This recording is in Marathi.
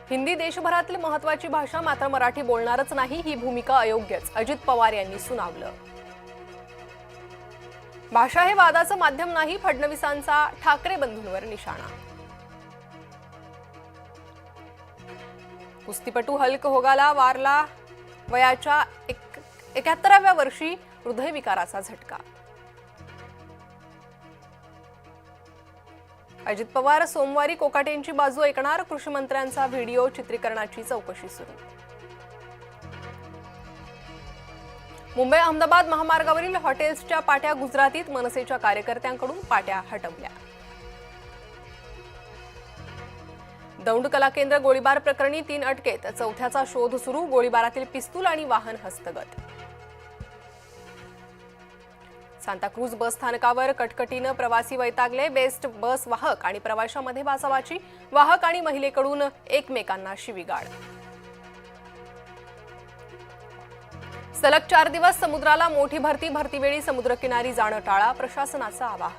हिंदी देशभरातील महत्त्वाची भाषा, मात्र मराठी बोलणारच नाही ही भूमिका अयोग्यच, अजित पवार यांनी सुनावलं। भाषा हे वादाचं माध्यम नाही, फडणवीसांचा ठाकरे बंधूंवर निशाणा। कुस्तीपटू हल्क होगाला वारला, वयाच्या 71व्या वर्षी हृदयविकाराचा झटका। अजित पवार सोमवारी कोकाटेंची बाजू ऐकणार, कृषी मंत्र्यांचा व्हिडिओ चित्रीकरणाची चौकशी सुरू। मुंबई अहमदाबाद महामार्गावरील हॉटेल्सच्या पाट्या गुजरातीत, मनसेच्या कार्यकर्त्यांकडून पाट्या हटवल्या। दौंड कला केंद्र गोळीबार प्रकरणी 3 अटकेत, चौथ्याचा शोध सुरू, गोळीबारातील पिस्तूल आणि वाहन हस्तगत। सांताक्रूज बस स्थानकावर कटकटीनं प्रवासी वैतागले, बेस्ट बस वाहक आणि प्रवाशांमध्ये बाचाबाची, वाहक आणि महिलेकडून एकमेकांना शिवीगाळ। सलग 4 दिवस समुद्राला मोठी भरती, भरतीवेळी समुद्रकिनारी जाणं टाळा, प्रशासनाचं आवाहन।